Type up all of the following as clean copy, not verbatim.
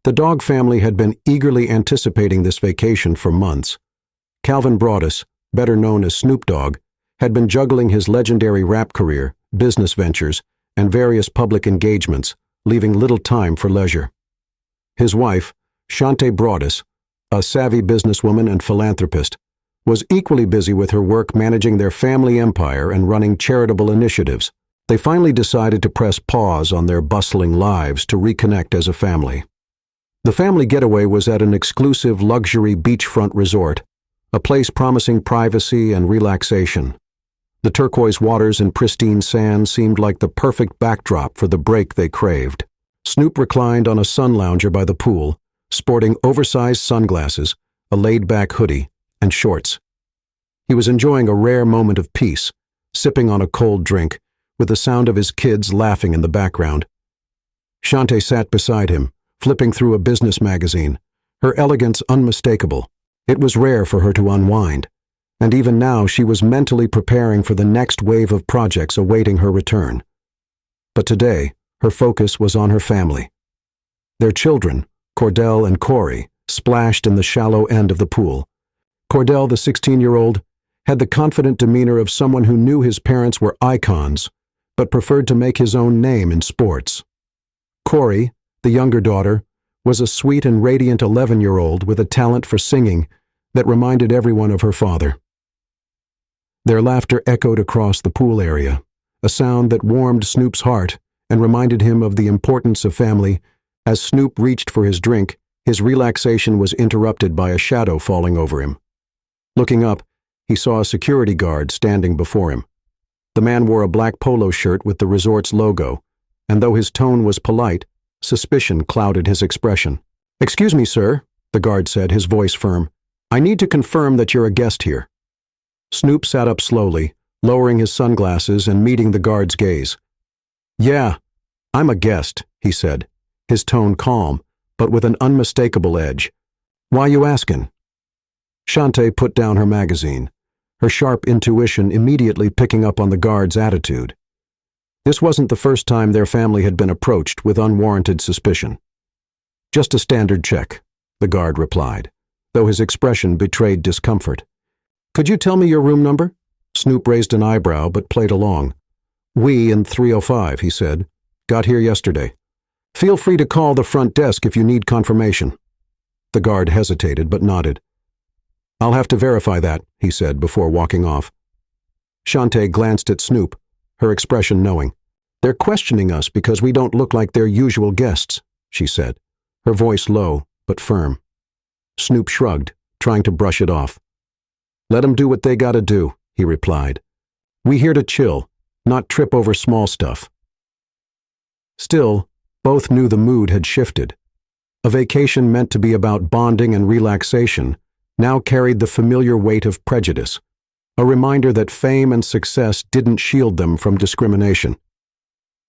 The Dogg family had been eagerly anticipating this vacation for months. Calvin Broadus, better known as Snoop Dogg, had been juggling his legendary rap career, business ventures, and various public engagements, leaving little time for leisure. His wife, Shante Broadus, a savvy businesswoman and philanthropist, was equally busy with her work managing their family empire and running charitable initiatives. They finally decided to press pause on their bustling lives to reconnect as a family. The family getaway was at an exclusive luxury beachfront resort, a place promising privacy and relaxation. The turquoise waters and pristine sand seemed like the perfect backdrop for the break they craved. Snoop reclined on a sun lounger by the pool, sporting oversized sunglasses, a laid-back hoodie, and shorts. He was enjoying a rare moment of peace, sipping on a cold drink, with the sound of his kids laughing in the background. Shante sat beside him, flipping through a business magazine, her elegance unmistakable. It was rare for her to unwind, and even now she was mentally preparing for the next wave of projects awaiting her return. But today, her focus was on her family. Their children, Cordell and Corey, splashed in the shallow end of the pool. Cordell, the 16-year-old, had the confident demeanor of someone who knew his parents were icons, but preferred to make his own name in sports. Corey, the younger daughter, was a sweet and radiant 11-year-old with a talent for singing that reminded everyone of her father. Their laughter echoed across the pool area, a sound that warmed Snoop's heart and reminded him of the importance of family. As Snoop reached for his drink, his relaxation was interrupted by a shadow falling over him. Looking up, he saw a security guard standing before him. The man wore a black polo shirt with the resort's logo, and though his tone was polite, suspicion clouded his expression. "Excuse me, sir," the guard said, his voice firm. "I need to confirm that you're a guest here." Snoop sat up slowly, lowering his sunglasses and meeting the guard's gaze. "Yeah, I'm a guest," he said, his tone calm, but with an unmistakable edge. "Why you askin'?" Shante put down her magazine, her sharp intuition immediately picking up on the guard's attitude. This wasn't the first time their family had been approached with unwarranted suspicion. "Just a standard check," the guard replied, though his expression betrayed discomfort. "Could you tell me your room number?" Snoop raised an eyebrow but played along. "We in 305, he said. "Got here yesterday. Feel free to call the front desk if you need confirmation." The guard hesitated but nodded. "I'll have to verify that," he said before walking off. Shante glanced at Snoop, her expression knowing. "They're questioning us because we don't look like their usual guests," she said, her voice low but firm. Snoop shrugged, trying to brush it off. "Let 'em do what they gotta do," he replied. "We here to chill, not trip over small stuff." Still, both knew the mood had shifted. A vacation meant to be about bonding and relaxation now carried the familiar weight of prejudice, a reminder that fame and success didn't shield them from discrimination.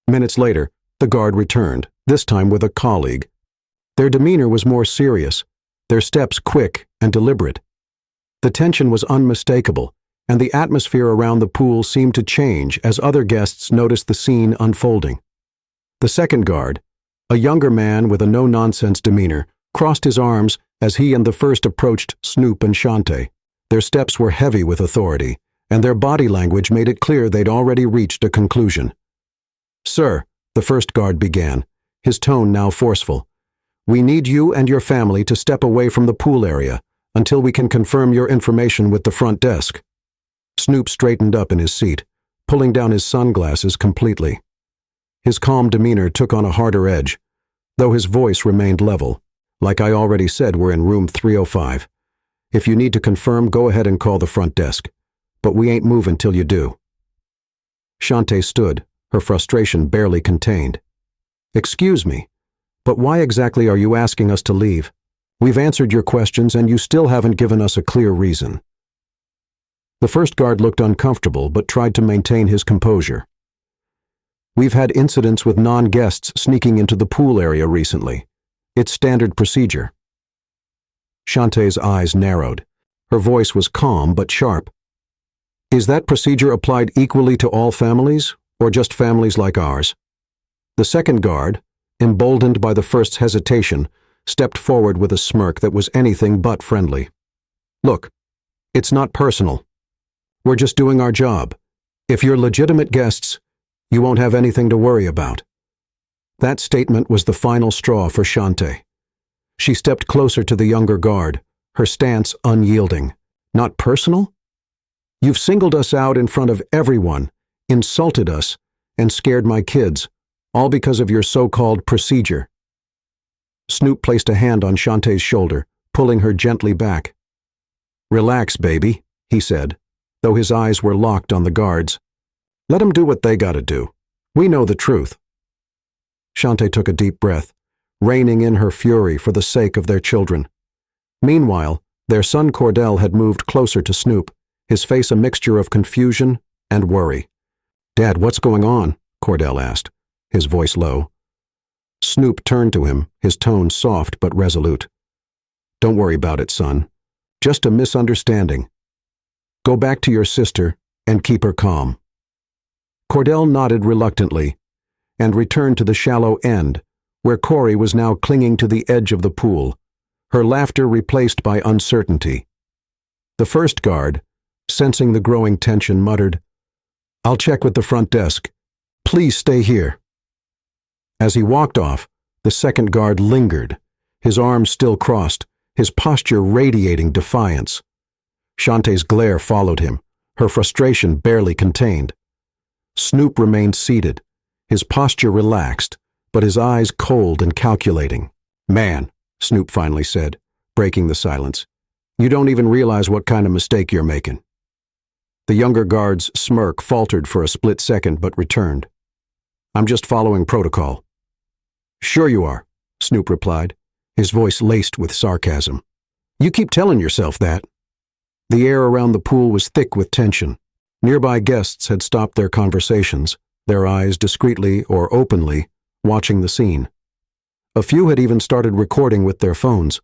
Minutes later, the guard returned, this time with a colleague. Their demeanor was more serious, their steps quick and deliberate. The tension was unmistakable, and the atmosphere around the pool seemed to change as other guests noticed the scene unfolding. The second guard, a younger man with a no-nonsense demeanor, crossed his arms as he and the first approached Snoop and Shante. Their steps were heavy with authority, and their body language made it clear they'd already reached a conclusion. "Sir," the first guard began, his tone now forceful, "we need you and your family to step away from the pool area until we can confirm your information with the front desk." Snoop straightened up in his seat, pulling down his sunglasses completely. His calm demeanor took on a harder edge, though his voice remained level. "Like I already said, we're in room 305. If you need to confirm, go ahead and call the front desk. But we ain't moving till you do." Shante stood, her frustration barely contained. "Excuse me, but why exactly are you asking us to leave? We've answered your questions and you still haven't given us a clear reason." The first guard looked uncomfortable but tried to maintain his composure. "We've had incidents with non-guests sneaking into the pool area recently. It's standard procedure." Shante's eyes narrowed. Her voice was calm but sharp. "Is that procedure applied equally to all families, or just families like ours?" The second guard, emboldened by the first's hesitation, stepped forward with a smirk that was anything but friendly. "Look, it's not personal. We're just doing our job. If you're legitimate guests, you won't have anything to worry about." That statement was the final straw for Shantae. She stepped closer to the younger guard, her stance unyielding. "Not personal? You've singled us out in front of everyone, insulted us, and scared my kids, all because of your so-called procedure." Snoop placed a hand on Shantae's shoulder, pulling her gently back. "Relax, baby," he said, though his eyes were locked on the guards. "Let 'em do what they gotta do. We know the truth." Shantae took a deep breath, reining in her fury for the sake of their children. Meanwhile, their son Cordell had moved closer to Snoop, his face a mixture of confusion and worry. "Dad, what's going on?" Cordell asked, his voice low. Snoop turned to him, his tone soft but resolute. "Don't worry about it, son. Just a misunderstanding. Go back to your sister and keep her calm." Cordell nodded reluctantly and returned to the shallow end, where Corey was now clinging to the edge of the pool, her laughter replaced by uncertainty. The first guard, sensing the growing tension, muttered, "I'll check with the front desk. Please stay here." As he walked off, the second guard lingered, his arms still crossed, his posture radiating defiance. Shantae's glare followed him, her frustration barely contained. Snoop remained seated, his posture relaxed, but his eyes cold and calculating. "Man," Snoop finally said, breaking the silence, "you don't even realize what kind of mistake you're making." The younger guard's smirk faltered for a split second but returned. "I'm just following protocol." "Sure you are," Snoop replied, his voice laced with sarcasm. "You keep telling yourself that." The air around the pool was thick with tension. Nearby guests had stopped their conversations, their eyes discreetly or openly watching the scene. A few had even started recording with their phones.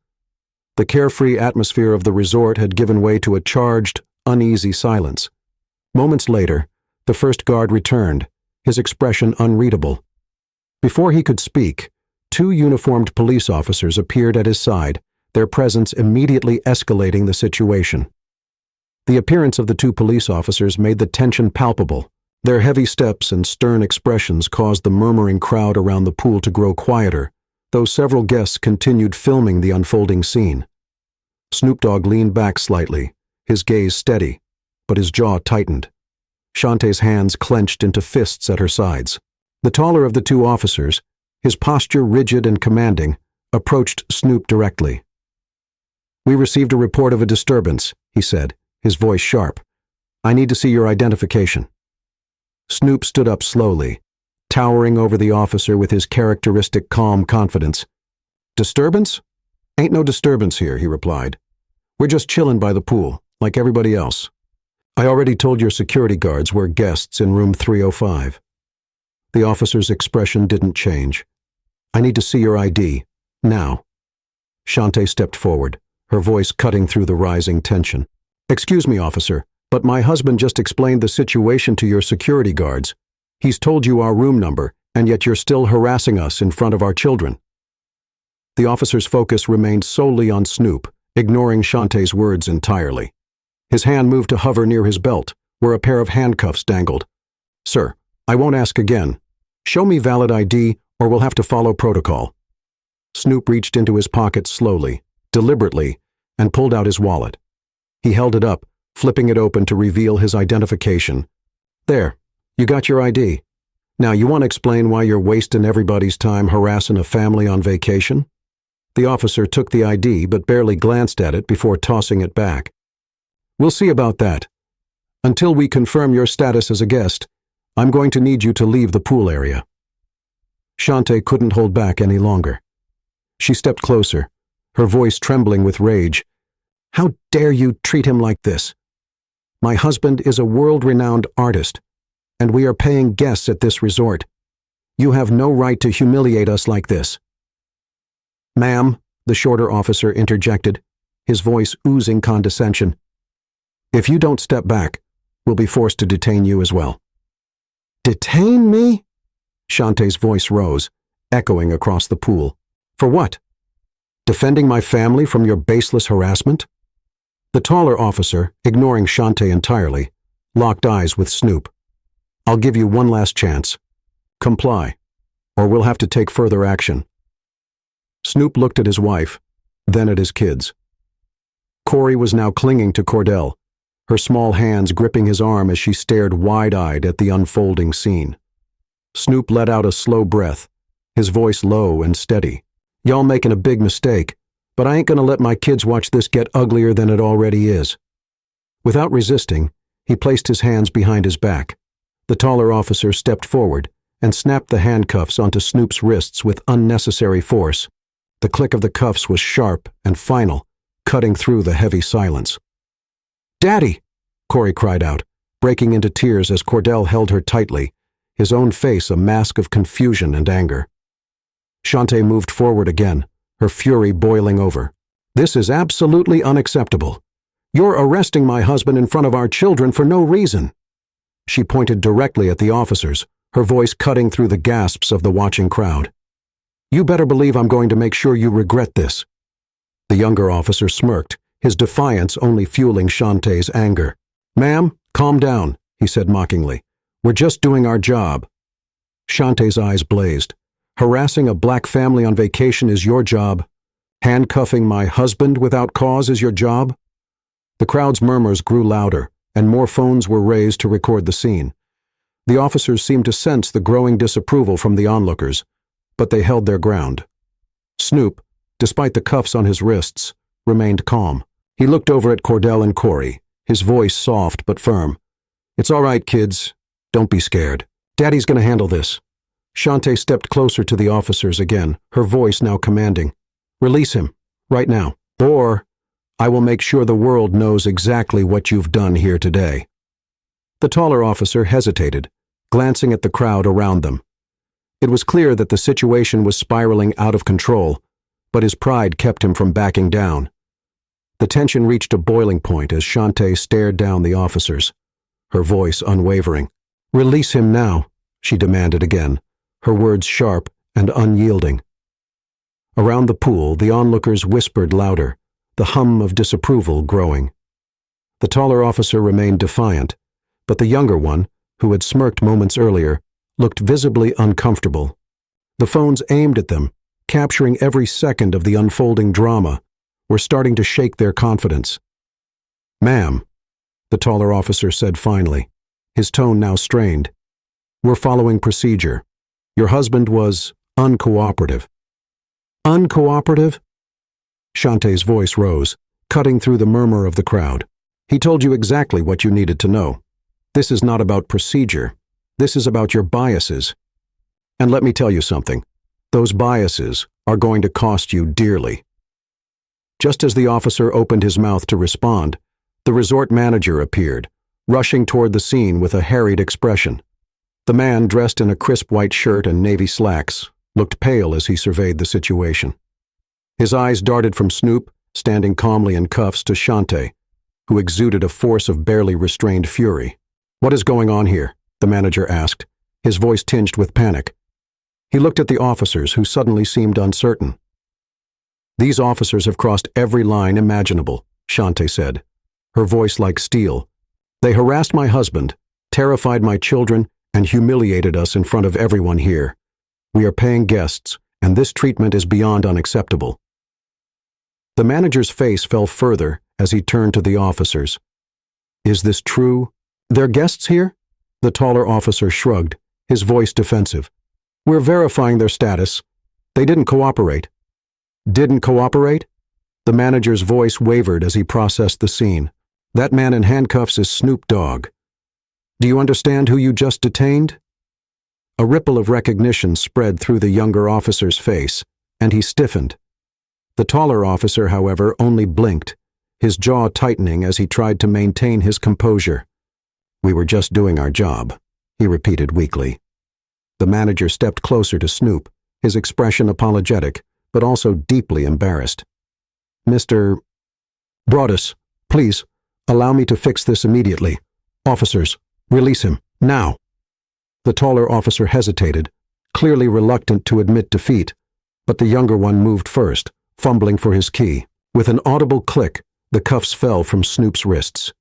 The carefree atmosphere of the resort had given way to a charged, uneasy silence. Moments later, the first guard returned, his expression unreadable. Before he could speak, two uniformed police officers appeared at his side, their presence immediately escalating the situation. The appearance of the two police officers made the tension palpable. Their heavy steps and stern expressions caused the murmuring crowd around the pool to grow quieter, though several guests continued filming the unfolding scene. Snoop Dogg leaned back slightly, his gaze steady, but his jaw tightened. Shantae's hands clenched into fists at her sides. The taller of the two officers, his posture rigid and commanding, approached Snoop directly. "We received a report of a disturbance," he said, his voice sharp. "I need to see your identification." Snoop stood up slowly, towering over the officer with his characteristic calm confidence. "Disturbance? Ain't no disturbance here," he replied. "We're just chillin' by the pool, like everybody else. I already told your security guards we're guests in room 305. The officer's expression didn't change. "I need to see your ID, now." Shantae stepped forward, her voice cutting through the rising tension. "Excuse me, officer, but my husband just explained the situation to your security guards. He's told you our room number, and yet you're still harassing us in front of our children." The officer's focus remained solely on Snoop, ignoring Shantae's words entirely. His hand moved to hover near his belt, where a pair of handcuffs dangled. "Sir, I won't ask again. Show me valid ID, or we'll have to follow protocol." Snoop reached into his pocket slowly, deliberately, and pulled out his wallet. He held it up, flipping it open to reveal his identification. "There, you got your ID. Now you want to explain why you're wasting everybody's time harassing a family on vacation?" The officer took the ID but barely glanced at it before tossing it back. "We'll see about that. Until we confirm your status as a guest, I'm going to need you to leave the pool area." Shantae couldn't hold back any longer. She stepped closer, her voice trembling with rage. "How dare you treat him like this? My husband is a world-renowned artist, and we are paying guests at this resort. You have no right to humiliate us like this." "Ma'am," the shorter officer interjected, his voice oozing condescension. "If you don't step back, we'll be forced to detain you as well." "Detain me?" Shantae's voice rose, echoing across the pool. "For what?" Defending my family from your baseless harassment? The taller officer, ignoring Shante entirely, locked eyes with Snoop. I'll give you one last chance. Comply, or we'll have to take further action. Snoop looked at his wife, then at his kids. Corey was now clinging to Cordell, her small hands gripping his arm as she stared wide-eyed at the unfolding scene. Snoop let out a slow breath, his voice low and steady. Y'all making a big mistake, but I ain't gonna let my kids watch this get uglier than it already is. Without resisting, he placed his hands behind his back. The taller officer stepped forward and snapped the handcuffs onto Snoop's wrists with unnecessary force. The click of the cuffs was sharp and final, cutting through the heavy silence. "Daddy!" Corey cried out, breaking into tears as Cordell held her tightly, his own face a mask of confusion and anger. Shante moved forward again, her fury boiling over. "This is absolutely unacceptable. You're arresting my husband in front of our children for no reason." She pointed directly at the officers, her voice cutting through the gasps of the watching crowd. "You better believe I'm going to make sure you regret this." The younger officer smirked, his defiance only fueling Shante's anger. "Ma'am, calm down," he said mockingly. "We're just doing our job." Shante's eyes blazed. "Harassing a black family on vacation is your job? Handcuffing my husband without cause is your job?" The crowd's murmurs grew louder, and more phones were raised to record the scene. The officers seemed to sense the growing disapproval from the onlookers, but they held their ground. Snoop, despite the cuffs on his wrists, remained calm. He looked over at Cordell and Corey, his voice soft but firm. "It's all right, kids. Don't be scared. Daddy's gonna handle this." Shante stepped closer to the officers again, her voice now commanding. "Release him, right now, or I will make sure the world knows exactly what you've done here today." The taller officer hesitated, glancing at the crowd around them. It was clear that the situation was spiraling out of control, but his pride kept him from backing down. The tension reached a boiling point as Shante stared down the officers, her voice unwavering. "Release him now," she demanded again, her words sharp and unyielding. Around the pool, the onlookers whispered louder, the hum of disapproval growing. The taller officer remained defiant, but the younger one, who had smirked moments earlier, looked visibly uncomfortable. The phones aimed at them, capturing every second of the unfolding drama, were starting to shake their confidence. "Ma'am," the taller officer said finally, his tone now strained, "we're following procedure. Your husband was uncooperative." "Uncooperative?" Shante's voice rose, cutting through the murmur of the crowd. "He told you exactly what you needed to know. This is not about procedure. This is about your biases. And let me tell you something. Those biases are going to cost you dearly." Just as the officer opened his mouth to respond, the resort manager appeared, rushing toward the scene with a harried expression. The man, dressed in a crisp white shirt and navy slacks, looked pale as he surveyed the situation. His eyes darted from Snoop, standing calmly in cuffs, to Shante, who exuded a force of barely restrained fury. "What is going on here?" the manager asked, his voice tinged with panic. He looked at the officers, who suddenly seemed uncertain. "These officers have crossed every line imaginable," Shante said, her voice like steel. "They harassed my husband, terrified my children, and humiliated us in front of everyone here. We are paying guests, and this treatment is beyond unacceptable." The manager's face fell further as he turned to the officers. "Is this true? They're guests here?" The taller officer shrugged, his voice defensive. "We're verifying their status. They didn't cooperate." "Didn't cooperate?" The manager's voice wavered as he processed the scene. "That man in handcuffs is Snoop Dogg. Do you understand who you just detained?" A ripple of recognition spread through the younger officer's face, and he stiffened. The taller officer, however, only blinked, his jaw tightening as he tried to maintain his composure. "We were just doing our job," he repeated weakly. The manager stepped closer to Snoop, his expression apologetic, but also deeply embarrassed. "Mr. Broadus, please, allow me to fix this immediately. Officers, release him, now." The taller officer hesitated, clearly reluctant to admit defeat, but the younger one moved first, fumbling for his key. With an audible click, the cuffs fell from Snoop's wrists.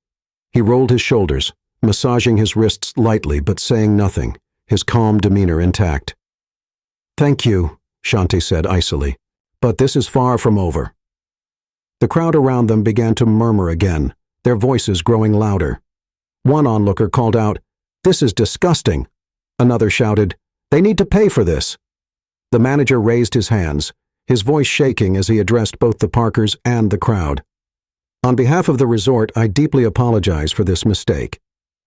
He rolled his shoulders, massaging his wrists lightly but saying nothing, his calm demeanor intact. "Thank you," Shantae said icily, "but this is far from over." The crowd around them began to murmur again, their voices growing louder. One onlooker called out, "This is disgusting." Another shouted, "They need to pay for this." The manager raised his hands, his voice shaking as he addressed both the Parkers and the crowd. "On behalf of the resort, I deeply apologize for this mistake.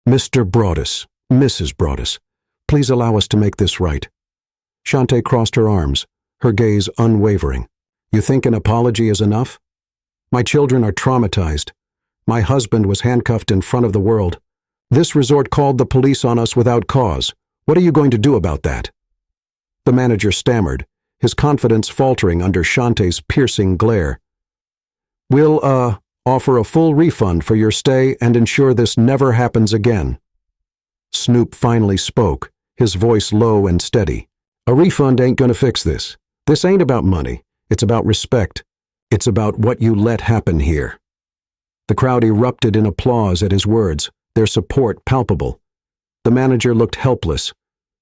Mr. Broaddus, Mrs. Broaddus, please allow us to make this right." Shantae crossed her arms, her gaze unwavering. "You think an apology is enough? My children are traumatized. My husband was handcuffed in front of the world. This resort called the police on us without cause. What are you going to do about that?" The manager stammered, his confidence faltering under Shantae's piercing glare. "We'll, offer a full refund for your stay and ensure this never happens again." Snoop finally spoke, his voice low and steady. "A refund ain't gonna fix this. This ain't about money. It's about respect. It's about what you let happen here." The crowd erupted in applause at his words, their support palpable. The manager looked helpless,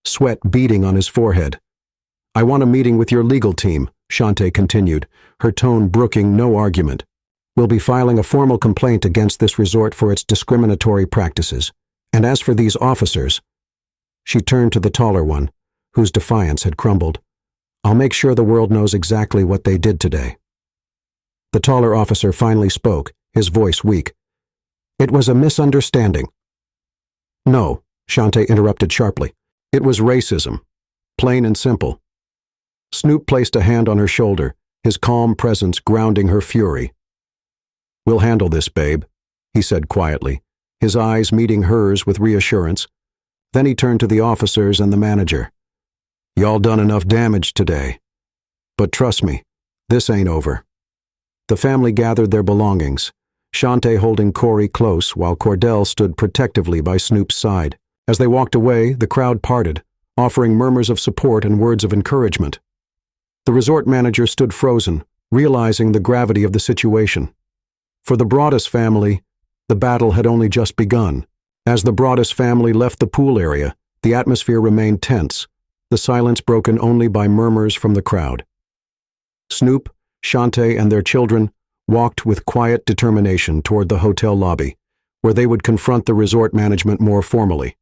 sweat beading on his forehead. "I want a meeting with your legal team," Shantae continued, her tone brooking no argument. "We'll be filing a formal complaint against this resort for its discriminatory practices. And as for these officers," she turned to the taller one, whose defiance had crumbled, "I'll make sure the world knows exactly what they did today." The taller officer finally spoke, his voice weak. "It was a misunderstanding." "No," Shantae interrupted sharply. "It was racism. Plain and simple." Snoop placed a hand on her shoulder, his calm presence grounding her fury. "We'll handle this, babe," he said quietly, his eyes meeting hers with reassurance. Then he turned to the officers and the manager. "Y'all done enough damage today. But trust me, this ain't over." The family gathered their belongings, Shantae holding Corey close while Cordell stood protectively by Snoop's side. As they walked away, the crowd parted, offering murmurs of support and words of encouragement. The resort manager stood frozen, realizing the gravity of the situation. For the Broaddus family, the battle had only just begun. As the Broaddus family left the pool area, the atmosphere remained tense, the silence broken only by murmurs from the crowd. Snoop, Shantae, and their children walked with quiet determination toward the hotel lobby, where they would confront the resort management more formally.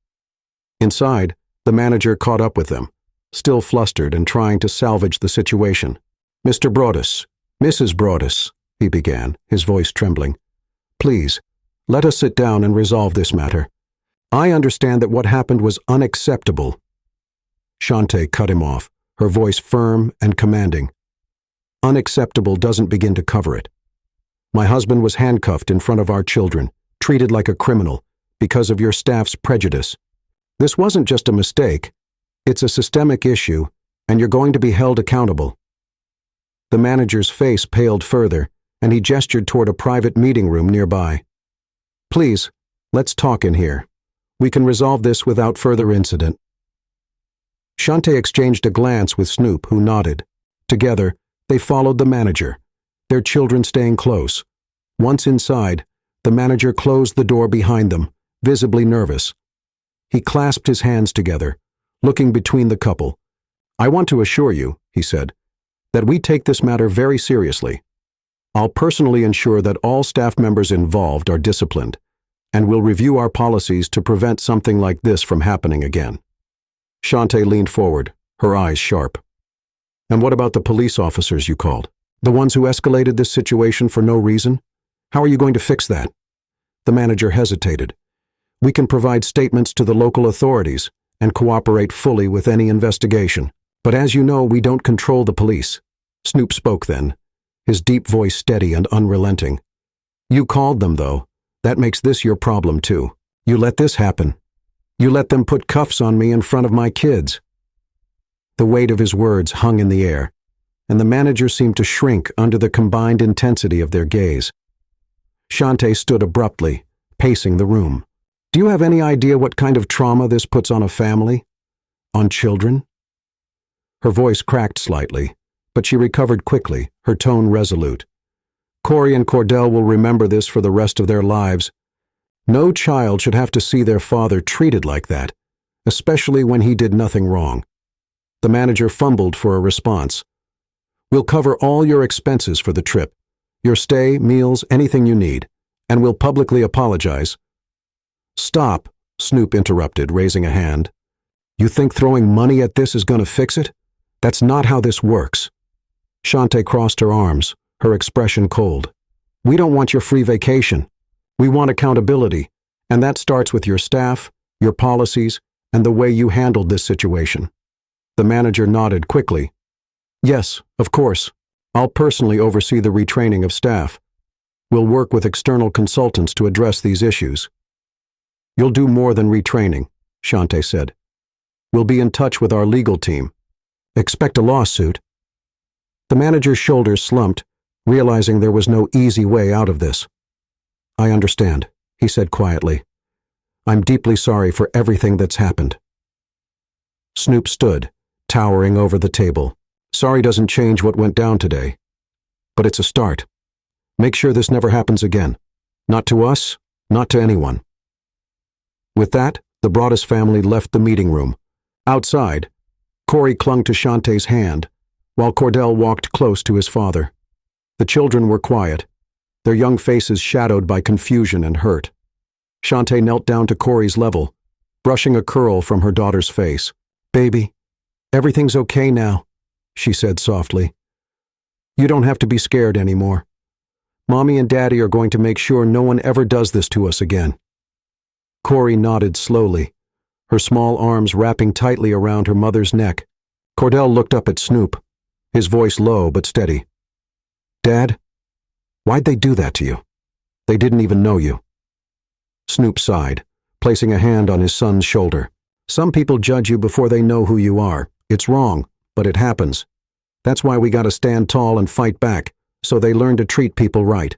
Inside, the manager caught up with them, still flustered and trying to salvage the situation. "Mr. Broaddus, Mrs. Broaddus," he began, his voice trembling. "Please, let us sit down and resolve this matter. I understand that what happened was unacceptable." Shantae cut him off, her voice firm and commanding. "Unacceptable doesn't begin to cover it. My husband was handcuffed in front of our children, treated like a criminal, because of your staff's prejudice. This wasn't just a mistake. It's a systemic issue, and you're going to be held accountable." The manager's face paled further, and he gestured toward a private meeting room nearby. "Please, let's talk in here. We can resolve this without further incident." Shantae exchanged a glance with Snoop, who nodded. Together, they followed the manager, their children staying close. Once inside, the manager closed the door behind them, visibly nervous. He clasped his hands together, looking between the couple. "I want to assure you," he said, "that we take this matter very seriously. I'll personally ensure that all staff members involved are disciplined, and we'll review our policies to prevent something like this from happening again." Shantae leaned forward, her eyes sharp. "And what about the police officers you called? The ones who escalated this situation for no reason? How are you going to fix that?" The manager hesitated. "We can provide statements to the local authorities and cooperate fully with any investigation. But as you know, we don't control the police." Snoop spoke then, his deep voice steady and unrelenting. "You called them, though. That makes this your problem, too. You let this happen. You let them put cuffs on me in front of my kids." The weight of his words hung in the air, and the manager seemed to shrink under the combined intensity of their gaze. Shantae stood abruptly, pacing the room. "Do you have any idea what kind of trauma this puts on a family? On children?" Her voice cracked slightly, but she recovered quickly, her tone resolute. Corey and Cordell will remember this for the rest of their lives. No child should have to see their father treated like that, especially when he did nothing wrong. The manager fumbled for a response. We'll cover all your expenses for the trip, your stay, meals, anything you need, and we'll publicly apologize. Stop, Snoop interrupted, raising a hand. You think throwing money at this is going to fix it? That's not how this works. Shante crossed her arms, her expression cold. We don't want your free vacation. We want accountability, and that starts with your staff, your policies, and the way you handled this situation. The manager nodded quickly. Yes, of course. I'll personally oversee the retraining of staff. We'll work with external consultants to address these issues. You'll do more than retraining, Shante said. We'll be in touch with our legal team. Expect a lawsuit. The manager's shoulders slumped, realizing there was no easy way out of this. I understand, he said quietly. I'm deeply sorry for everything that's happened. Snoop stood, towering over the table. Sorry doesn't change what went down today. But it's a start. Make sure this never happens again. Not to us, not to anyone. With that, the Broaddus family left the meeting room. Outside, Corey clung to Shantae's hand, while Cordell walked close to his father. The children were quiet, their young faces shadowed by confusion and hurt. Shante knelt down to Corey's level, brushing a curl from her daughter's face. Baby, everything's okay now, she said softly. You don't have to be scared anymore. Mommy and Daddy are going to make sure no one ever does this to us again. Corey nodded slowly, her small arms wrapping tightly around her mother's neck. Cordell looked up at Snoop, his voice low but steady. Dad, why'd they do that to you? They didn't even know you. Snoop sighed, placing a hand on his son's shoulder. Some people judge you before they know who you are. It's wrong, but it happens. That's why we gotta stand tall and fight back, so they learn to treat people right.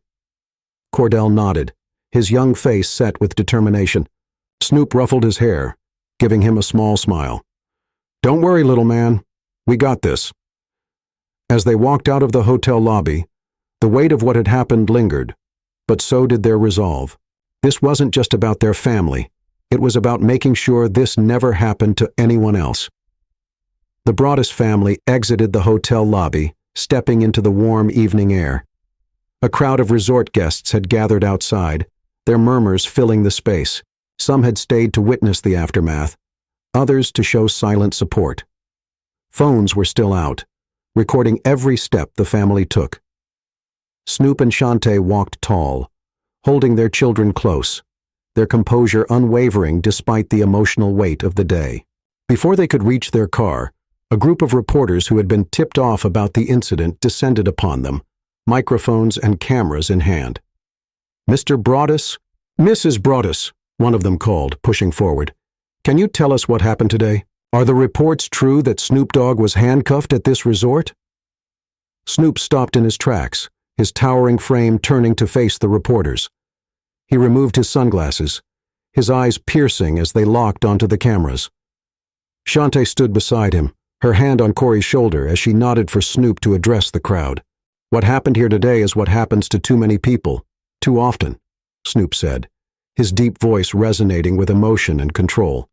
Cordell nodded, his young face set with determination. Snoop ruffled his hair, giving him a small smile. Don't worry, little man. We got this. As they walked out of the hotel lobby, the weight of what had happened lingered, but so did their resolve. This wasn't just about their family. It was about making sure this never happened to anyone else. The Broaddus family exited the hotel lobby, stepping into the warm evening air. A crowd of resort guests had gathered outside, their murmurs filling the space. Some had stayed to witness the aftermath, others to show silent support. Phones were still out, recording every step the family took. Snoop and Shante walked tall, holding their children close, their composure unwavering despite the emotional weight of the day. Before they could reach their car, a group of reporters who had been tipped off about the incident descended upon them, microphones and cameras in hand. Mr. Broaddus? Mrs. Broaddus, one of them called, pushing forward. Can you tell us what happened today? Are the reports true that Snoop Dogg was handcuffed at this resort? Snoop stopped in his tracks, his towering frame turning to face the reporters. He removed his sunglasses, his eyes piercing as they locked onto the cameras. Shante stood beside him, her hand on Corey's shoulder as she nodded for Snoop to address the crowd. What happened here today is what happens to too many people, too often, Snoop said, his deep voice resonating with emotion and control.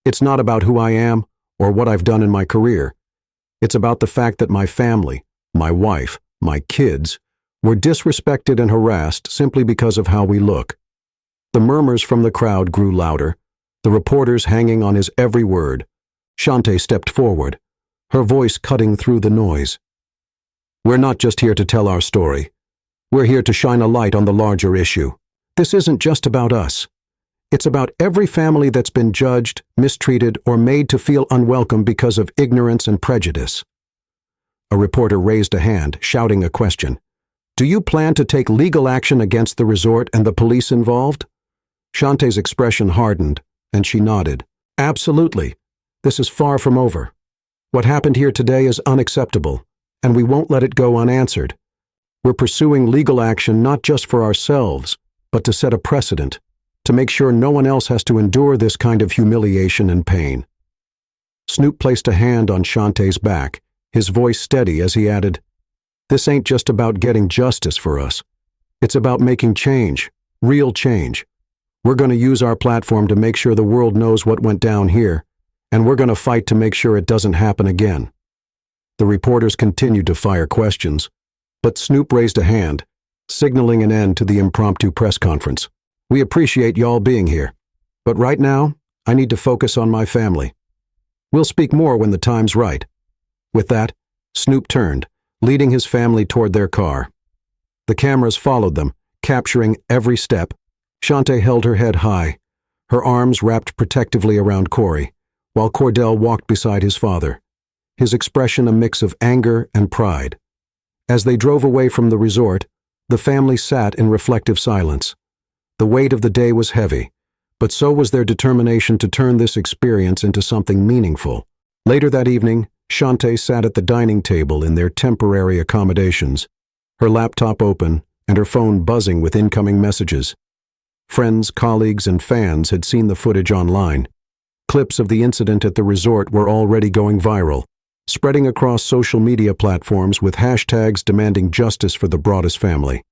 It's not about who I am or what I've done in my career. It's about the fact that my family, my wife, my kids, were disrespected and harassed simply because of how we look. The murmurs from the crowd grew louder, the reporters hanging on his every word. Shante stepped forward, her voice cutting through the noise. We're not just here to tell our story. We're here to shine a light on the larger issue. This isn't just about us. It's about every family that's been judged, mistreated, or made to feel unwelcome because of ignorance and prejudice. A reporter raised a hand, shouting a question. Do you plan to take legal action against the resort and the police involved? Shantae's expression hardened, and she nodded. Absolutely. This is far from over. What happened here today is unacceptable, and we won't let it go unanswered. We're pursuing legal action not just for ourselves, but to set a precedent, to make sure no one else has to endure this kind of humiliation and pain. Snoop placed a hand on Shantae's back, his voice steady as he added, "This ain't just about getting justice for us. It's about making change, real change. We're going to use our platform to make sure the world knows what went down here, and we're going to fight to make sure it doesn't happen again." The reporters continued to fire questions, but Snoop raised a hand, signaling an end to the impromptu press conference. "We appreciate y'all being here, but right now, I need to focus on my family. We'll speak more when the time's right." With that, Snoop turned, leading his family toward their car. The cameras followed them, capturing every step. Shante held her head high, her arms wrapped protectively around Corey, while Cordell walked beside his father, his expression a mix of anger and pride. As they drove away from the resort, the family sat in reflective silence. The weight of the day was heavy, but so was their determination to turn this experience into something meaningful. Later that evening, Shante sat at the dining table in their temporary accommodations, her laptop open and her phone buzzing with incoming messages. Friends, colleagues, and fans had seen the footage online. Clips of the incident at the resort were already going viral, spreading across social media platforms with hashtags demanding justice for the Broaddus family.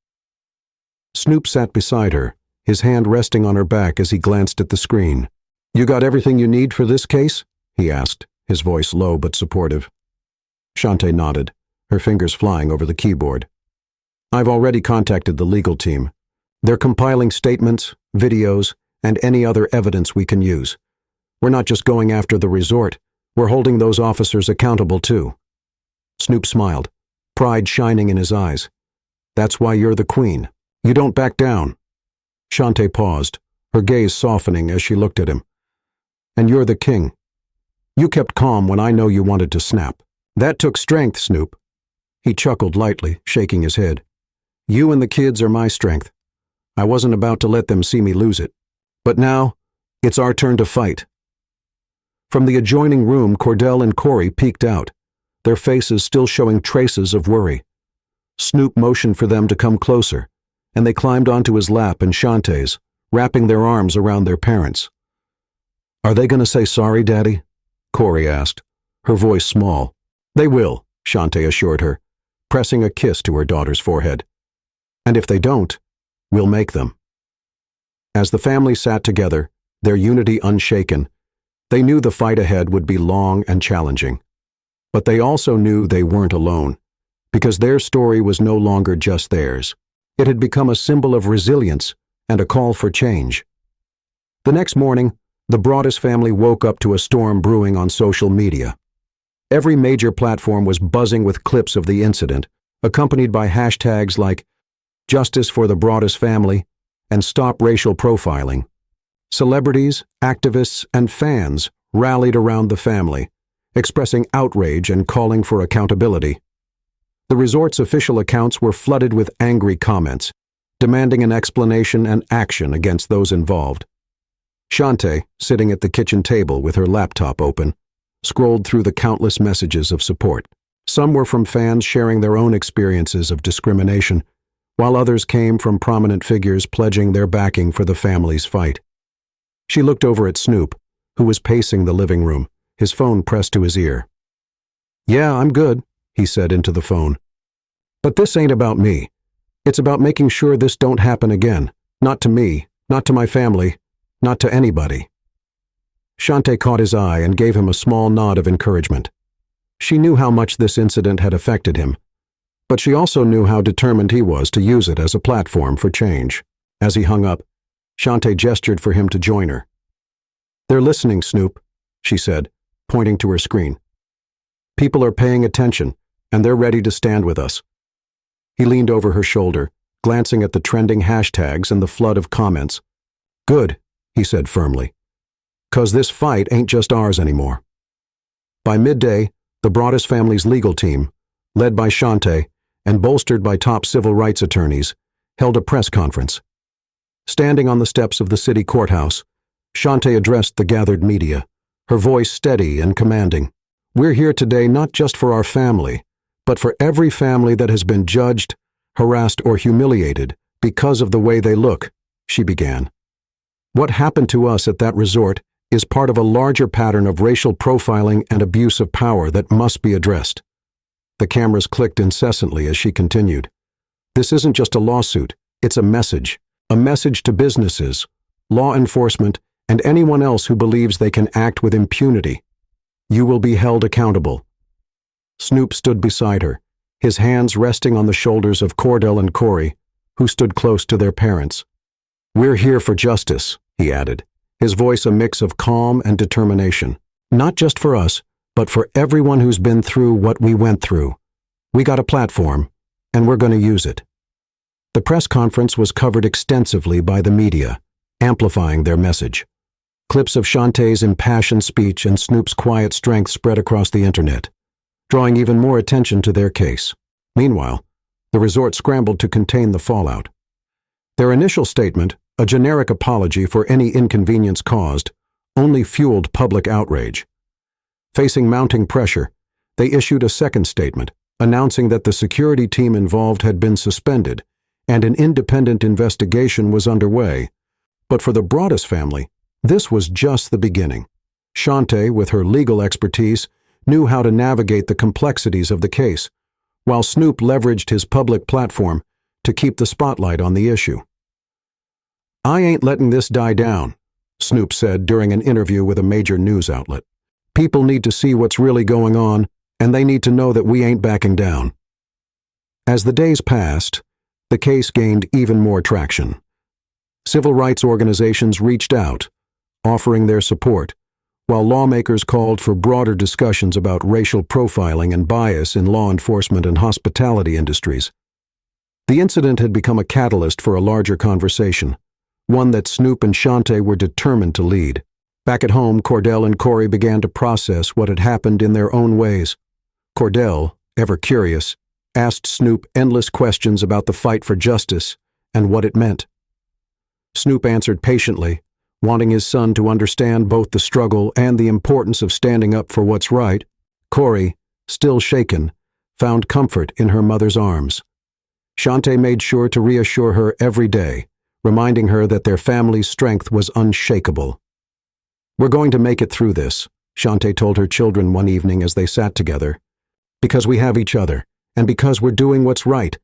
Snoop sat beside her, his hand resting on her back as he glanced at the screen. "You got everything you need for this case?" he asked, his voice low but supportive. Shante nodded, her fingers flying over the keyboard. "I've already contacted the legal team. They're compiling statements, videos, and any other evidence we can use. We're not just going after the resort, we're holding those officers accountable too." Snoop smiled, pride shining in his eyes. "That's why you're the queen. You don't back down." Shante paused, her gaze softening as she looked at him. "And you're the king. You kept calm when I know you wanted to snap. That took strength, Snoop." He chuckled lightly, shaking his head. "You and the kids are my strength. I wasn't about to let them see me lose it. But now, it's our turn to fight." From the adjoining room, Cordell and Corey peeked out, their faces still showing traces of worry. Snoop motioned for them to come closer, and they climbed onto his lap and Shante's, wrapping their arms around their parents. "Are they going to say sorry, Daddy?" Corey asked, her voice small. "They will," Shante assured her, pressing a kiss to her daughter's forehead. "And if they don't, we'll make them." As the family sat together, their unity unshaken, they knew the fight ahead would be long and challenging. But they also knew they weren't alone, because their story was no longer just theirs. It had become a symbol of resilience and a call for change. The next morning, the Broaddus family woke up to a storm brewing on social media. Every major platform was buzzing with clips of the incident, accompanied by hashtags like "Justice for the Broaddus family" and "Stop racial profiling." Celebrities, activists, and fans rallied around the family, expressing outrage and calling for accountability. The resort's official accounts were flooded with angry comments, demanding an explanation and action against those involved. Shante, sitting at the kitchen table with her laptop open, scrolled through the countless messages of support. Some were from fans sharing their own experiences of discrimination, while others came from prominent figures pledging their backing for the family's fight. She looked over at Snoop, who was pacing the living room, his phone pressed to his ear. "Yeah, I'm good," he said into the phone. "But this ain't about me. It's about making sure this don't happen again. Not to me, not to my family, not to anybody." Shante caught his eye and gave him a small nod of encouragement. She knew how much this incident had affected him, but she also knew how determined he was to use it as a platform for change. As he hung up, Shante gestured for him to join her. "They're listening, Snoop," she said, pointing to her screen. "People are paying attention, and they're ready to stand with us." He leaned over her shoulder, glancing at the trending hashtags and the flood of comments. "Good," he said firmly, "'cause this fight ain't just ours anymore." By midday, the Broaddus family's legal team, led by Shante and bolstered by top civil rights attorneys, held a press conference. Standing on the steps of the city courthouse, Shante addressed the gathered media, her voice steady and commanding. "We're here today not just for our family, but for every family that has been judged, harassed, or humiliated because of the way they look," she began. "What happened to us at that resort is part of a larger pattern of racial profiling and abuse of power that must be addressed. The cameras clicked incessantly as she continued. This isn't just a lawsuit, it's a message. A message to businesses, law enforcement, and anyone else who believes they can act with impunity. You will be held accountable. Snoop stood beside her, his hands resting on the shoulders of Cordell and Corey, who stood close to their parents. We're here for justice, he added, his voice a mix of calm and determination. Not just for us, but for everyone who's been through what we went through. We got a platform, and we're going to use it. The press conference was covered extensively by the media, amplifying their message. Clips of Shantae's impassioned speech and Snoop's quiet strength spread across the internet, drawing even more attention to their case. Meanwhile, the resort scrambled to contain the fallout. Their initial statement, a generic apology for any inconvenience caused, only fueled public outrage. Facing mounting pressure, they issued a second statement, announcing that the security team involved had been suspended and an independent investigation was underway. But for the Broaddus family, this was just the beginning. Shantae, with her legal expertise, knew how to navigate the complexities of the case, while Snoop leveraged his public platform to keep the spotlight on the issue. I ain't letting this die down, Snoop said during an interview with a major news outlet. People need to see what's really going on, and they need to know that we ain't backing down. As the days passed, the case gained even more traction. Civil rights organizations reached out, offering their support, while lawmakers called for broader discussions about racial profiling and bias in law enforcement and hospitality industries. The incident had become a catalyst for a larger conversation, one that Snoop and Shantae were determined to lead. Back at home, Cordell and Corey began to process what had happened in their own ways. Cordell, ever curious, asked Snoop endless questions about the fight for justice and what it meant. Snoop answered patiently, wanting his son to understand both the struggle and the importance of standing up for what's right. Corey, still shaken, found comfort in her mother's arms. Shantae made sure to reassure her every day, reminding her that their family's strength was unshakable. We're going to make it through this, Shantae told her children one evening as they sat together. Because we have each other, and because we're doing what's right,